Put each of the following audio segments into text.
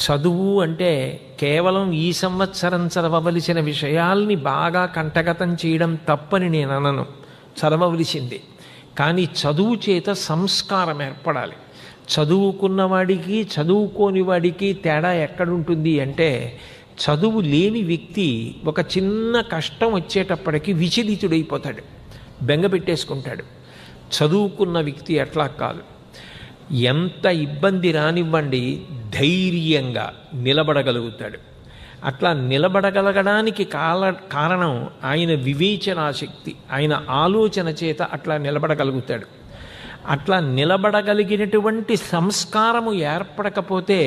చదువు అంటే కేవలం ఈ సంవత్సరం చదవవలసిన విషయాల్ని బాగా కంఠగతం చేయడం తప్పని నేను అనను, చదవవలసింది. కానీ చదువు చేత సంస్కారం ఏర్పడాలి. చదువుకున్నవాడికి చదువుకోని వాడికి తేడా ఎక్కడుంటుంది అంటే, చదువు లేని వ్యక్తి ఒక చిన్న కష్టం వచ్చేటప్పటికి విచలితుడైపోతాడు, బెంగ పెట్టేసుకుంటాడు. చదువుకున్న వ్యక్తి అట్లా కాదు. ఎంత ఇబ్బంది రానివ్వండి, ధైర్యంగా నిలబడగలుగుతాడు. అట్లా నిలబడగలగడానికి కారణం ఆయన వివేచనాశక్తి, ఆయన ఆలోచన చేత అట్లా నిలబడగలుగుతాడు. అట్లా నిలబడగలిగినటువంటి సంస్కారము ఏర్పడకపోతే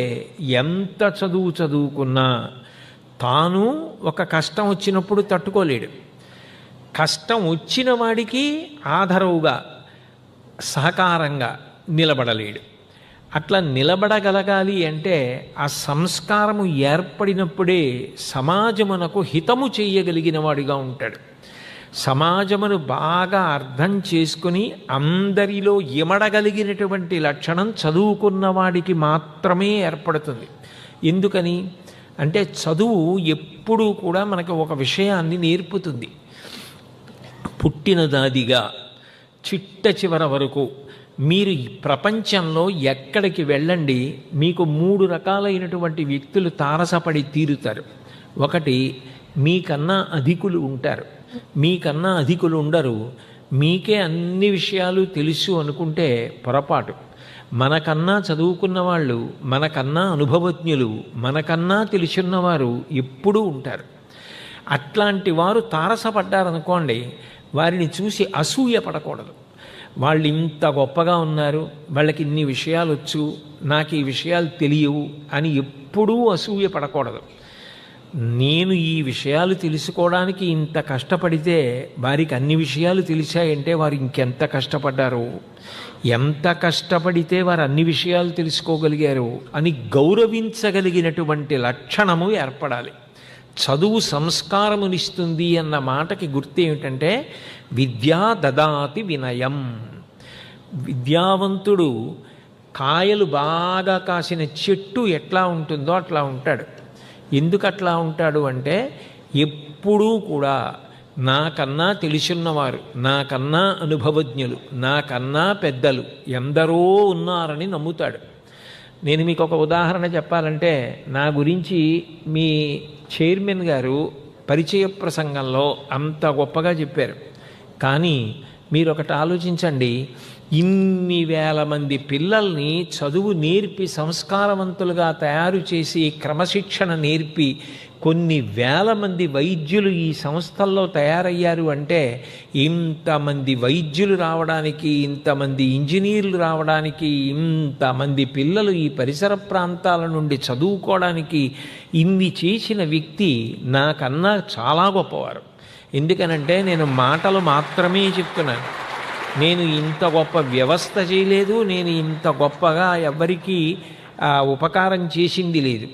ఎంత చదువుకున్నా తాను ఒక కష్టం వచ్చినప్పుడు తట్టుకోలేడు. కష్టం వచ్చిన వాడికి ఆదరవుగా సహకారంగా నిలబడలేడు. అట్లా నిలబడగలగాలి అంటే ఆ సంస్కారము ఏర్పడినప్పుడే సమాజమునకు హితము చేయగలిగిన వాడిగా ఉంటాడు. సమాజమును బాగా అర్థం చేసుకుని అందరిలో ఇమడగలిగినటువంటి లక్షణం చదువుకున్న వాడికి మాత్రమే ఏర్పడుతుంది. ఎందుకని అంటే చదువు ఎప్పుడూ కూడా మనకు ఒక విషయాన్ని నేర్పుతుంది. పుట్టినదాదిగా చిట్ట చివర వరకు మీరు ఈ ప్రపంచంలో ఎక్కడికి వెళ్ళండి, మీకు 3 రకాలైనటువంటి వ్యక్తులు తారసపడి తీరుతారు. ఒకటి, మీకన్నా అధికులు ఉంటారు, మీకన్నా అధికులు ఉండరు. మీకే అన్ని విషయాలు తెలుసు అనుకుంటే పొరపాటు. మనకన్నా చదువుకున్న వాళ్ళు, మనకన్నా అనుభవజ్ఞులు, మనకన్నా తెలుసున్నవారు ఎప్పుడూ ఉంటారు. అట్లాంటి వారు తారసపడ్డారనుకోండి, వారిని చూసి అసూయ పడకూడదు. వాళ్ళు ఇంత గొప్పగా ఉన్నారు, వాళ్ళకి ఇన్ని విషయాలు వచ్చు, నాకు ఈ విషయాలు తెలియవు అని ఎప్పుడూ అసూయ పడకూడదు. నేను ఈ విషయాలు తెలుసుకోవడానికి ఇంత కష్టపడితే వారికి అన్ని విషయాలు తెలిసాయంటే వారు ఇంకెంత కష్టపడ్డారు, ఎంత కష్టపడితే వారు అన్ని విషయాలు తెలుసుకోగలిగారు అని గౌరవించగలిగినటువంటి లక్షణము ఏర్పడాలి. చదువు సంస్కారమునిస్తుంది అన్న మాటకి గుర్తు ఏమిటంటే, విద్యా దదాతి వినయం. విద్యావంతుడు కాయలు బాగా కాసిన చెట్టు ఎట్లా ఉంటుందో అట్లా ఉంటాడు. ఎందుకు అట్లా ఉంటాడు అంటే, ఎప్పుడూ కూడా నాకన్నా తెలుసున్నవారు, నాకన్నా అనుభవజ్ఞులు, నాకన్నా పెద్దలు ఎందరో ఉన్నారని నమ్ముతాడు. నేను మీకు ఒక ఉదాహరణ చెప్పాలంటే, నా గురించి మీ చైర్మన్ గారు పరిచయ ప్రసంగంలో అంత గొప్పగా చెప్పారు. కానీ మీరు ఒకటి ఆలోచించండి, ఇన్ని వేల మంది పిల్లల్ని చదువు నేర్పి సంస్కారవంతులుగా తయారు చేసి క్రమశిక్షణ నేర్పి కొన్ని వేల మంది వైద్యులు ఈ సంస్థల్లో తయారయ్యారు అంటే, ఇంతమంది వైద్యులు రావడానికి, ఇంతమంది ఇంజనీర్లు రావడానికి, ఇంతమంది పిల్లలు ఈ పరిసర ప్రాంతాల నుండి చదువుకోవడానికి ఇన్ని చేసిన వ్యక్తి నాకన్నా చాలా గొప్పవారు. ఎందుకనంటే నేను మాటలు మాత్రమే చెప్తున్నాను. నేను ఇంత గొప్ప వ్యవస్థ చేయలేదు, నేను ఇంత గొప్పగా ఎవ్వరికీ ఉపకారం చేసింది లేదు.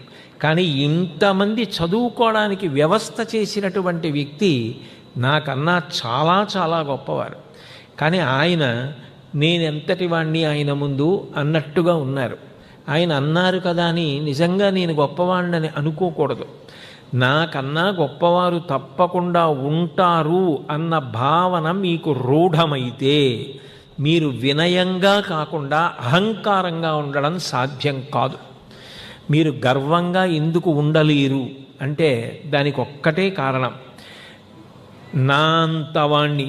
కానీ ఇంతమంది చదువుకోవడానికి వ్యవస్థ చేసినటువంటి వ్యక్తి నాకన్నా చాలా చాలా గొప్పవారు. కానీ ఆయన నేనెంతటి వాణ్ణి ఆయన ముందు అన్నట్టుగా ఉన్నారు. ఆయన అన్నారు కదా అని నిజంగా నేను గొప్పవాణ్ణని అనుకోకూడదు. నాకన్నా గొప్పవారు తప్పకుండా ఉంటారు అన్న భావన మీకు రూఢమైతే మీరు వినయంగా కాకుండా అహంకారంగా ఉండడం సాధ్యం కాదు. మీరు గర్వంగా ఎందుకు ఉండలేరు అంటే దానికి ఒక్కటే కారణం, నా అంతవాణ్ణి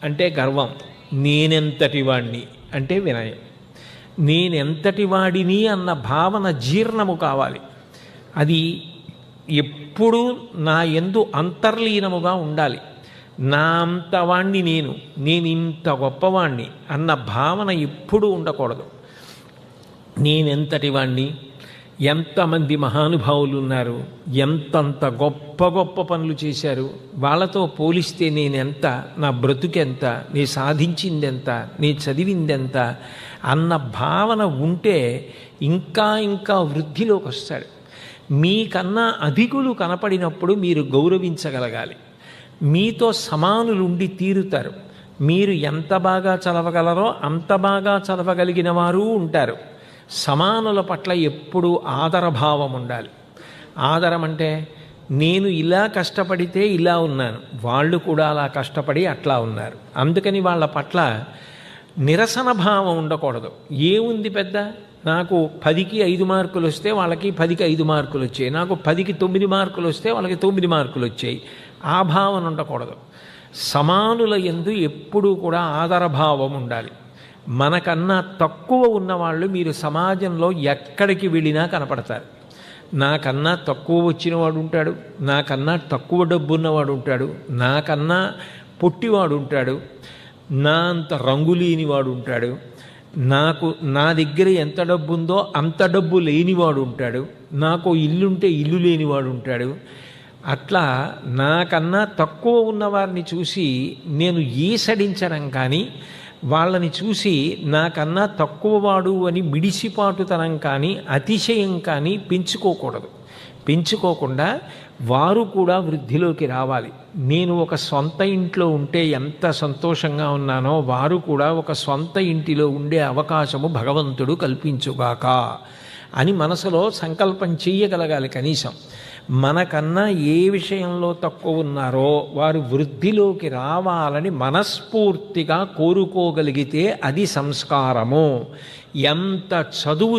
అంటే గర్వం, నేనెంతటి వాణ్ణి అంటే వినయం. నేనెంతటి వాడిని అన్న భావన జీర్ణము కావాలి. అది ఎప్పుడూ నా యందు అంతర్లీనముగా ఉండాలి. నా అంతవాణ్ణి నేను ఇంత గొప్పవాణ్ణి అన్న భావన ఎప్పుడూ ఉండకూడదు. నేనెంతటి వాణ్ణి, ఎంతమంది మహానుభావులు ఉన్నారు, ఎంతంత గొప్ప గొప్ప పనులు చేశారు, వాళ్ళతో పోలిస్తే నేనెంత, నా బ్రతుకెంత, నీ సాధించిందెంత, నీ చదివిందెంత అన్న భావన ఉంటే ఇంకా ఇంకా వృద్ధిలోకి వస్తాడు. మీకన్నా అధికులు కనపడినప్పుడు మీరు గౌరవించగలగాలి. మీతో సమానులుండి తీరుతారు. మీరు ఎంత బాగా చదవగలరో అంత బాగా చదవగలిగిన వారు ఉంటారు. సమానుల పట్ల ఎప్పుడూ ఆదరభావం ఉండాలి. ఆదరం అంటే నేను ఇలా కష్టపడితే ఇలా ఉన్నాను, వాళ్ళు కూడా అలా కష్టపడి అట్లా ఉన్నారు, అందుకని వాళ్ళ పట్ల నిరసన భావం ఉండకూడదు. ఏముంది పెద్ద, నాకు 10కి 5 మార్కులు వస్తే వాళ్ళకి 10కి 5 మార్కులు వచ్చాయి, నాకు 10కి 9 మార్కులు వస్తే వాళ్ళకి 9 మార్కులు వచ్చాయి, ఆ భావన ఉండకూడదు. సమానుల యందు ఎప్పుడూ కూడా ఆదరభావం ఉండాలి. మనకన్నా తక్కువ ఉన్నవాళ్ళు మీరు సమాజంలో ఎక్కడికి వెళ్ళినా కనపడతారు. నాకన్నా తక్కువ వచ్చినవాడు ఉంటాడు, నాకన్నా తక్కువ డబ్బు ఉన్నవాడు ఉంటాడు, నాకన్నా పొట్టివాడు ఉంటాడు, నా అంత రంగు లేనివాడు ఉంటాడు, నా దగ్గర ఎంత డబ్బు ఉందో అంత డబ్బు లేనివాడు ఉంటాడు, నాకు ఇల్లుంటే ఇల్లు లేనివాడు ఉంటాడు. అట్లా నాకన్నా తక్కువ ఉన్నవారిని చూసి నేను ఈసడించడం కానీ, వాళ్ళని చూసి నాకన్నా తక్కువవాడు అని మిడిసిపాటుతనం కానీ అతిశయం కానీ పెంచుకోకుండా వారు కూడా వృద్ధిలోకి రావాలి. నేను ఒక సొంత ఇంట్లో ఉంటే ఎంత సంతోషంగా ఉన్నానో వారు కూడా ఒక సొంత ఇంటిలో ఉండే అవకాశము భగవంతుడు కల్పించుగాక అని మనసులో సంకల్పం చెయ్యగలగాలి. కనీసం మనకన్నా ఏ విషయంలో తక్కువ ఉన్నారో వారు వృద్ధిలోకి రావాలని మనస్ఫూర్తిగా కోరుకోగలిగితే అది సంస్కారము. ఎంత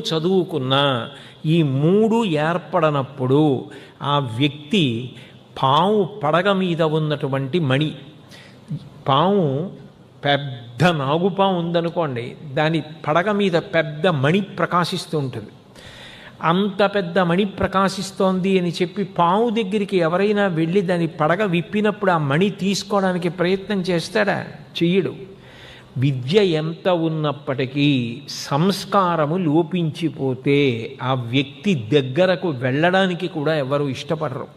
చదువుకున్నా ఈ 3 ఏర్పడనప్పుడు ఆ వ్యక్తి పాము పడగ మీద ఉన్నటువంటి మణి, పాము పెద్ద నాగుపాము ఉందనుకోండి, దాని పడగ మీద పెద్ద మణి ప్రకాశిస్తూ ఉంటుంది. అంత పెద్ద మణి ప్రకాశిస్తోంది అని చెప్పి పాము దగ్గరికి ఎవరైనా వెళ్ళి దాని పడగ విప్పినప్పుడు ఆ మణి తీసుకోవడానికి ప్రయత్నం చేస్తాడా? చెయ్యడు. విద్య ఎంత ఉన్నప్పటికీ సంస్కారము లోపించిపోతే ఆ వ్యక్తి దగ్గరకు వెళ్ళడానికి కూడా ఎవరు ఇష్టపడరు.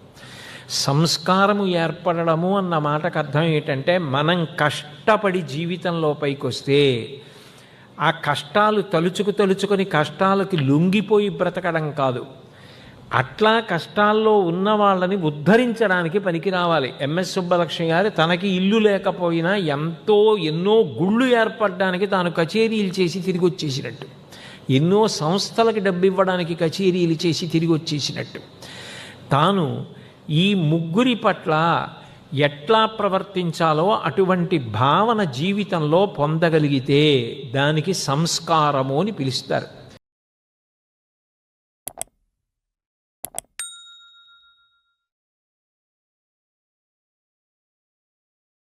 సంస్కారము ఏర్పడము అన్న మాటకు అర్థం ఏంటంటే మనం కష్టపడి జీవితంలో పైకొస్తే ఆ కష్టాలు తలుచుకొని కష్టాలకి లొంగిపోయి బ్రతకడం కాదు, అట్లా కష్టాల్లో ఉన్న వాళ్ళని ఉద్ధరించడానికి పనికి రావాలి. ఎంఎస్ సుబ్బలక్ష్మి గారు తనకి ఇల్లు లేకపోయినా ఎన్నో గుళ్ళు ఏర్పడడానికి తాను కచేరీలు చేసి తిరిగి వచ్చేసినట్టు, ఎన్నో సంస్థలకి డబ్బు ఇవ్వడానికి కచేరీలు చేసి తిరిగి వచ్చేసినట్టు, తాను ఈ ముగ్గురి పట్ల ఎట్లా ప్రవర్తించాలో అటువంటి భావన జీవితంలో పొందగలిగితే దానికి సంస్కారము అని పిలుస్తారు.